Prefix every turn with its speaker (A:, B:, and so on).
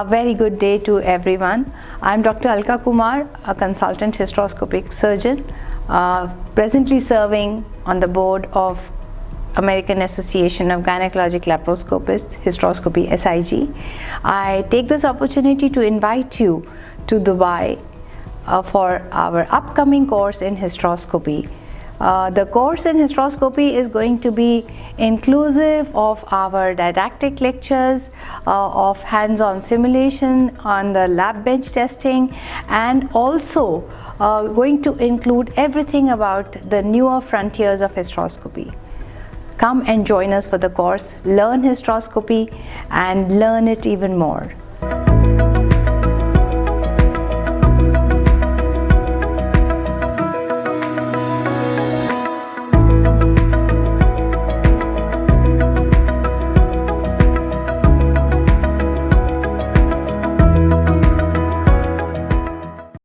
A: A very good day to everyone. I'm Dr. Alka Kumar, a consultant hysteroscopic surgeon, presently serving on the board of American Association of Gynaecologic Laparoscopists, Hysteroscopy SIG. I take this opportunity to invite you to Dubai for our upcoming course in hysteroscopy. The course in hysteroscopy is going to be inclusive of our didactic lectures, of hands-on simulation on the lab bench testing, and also going to include everything about the newer frontiers of hysteroscopy. Come and join us for the course, learn hysteroscopy and learn it even more.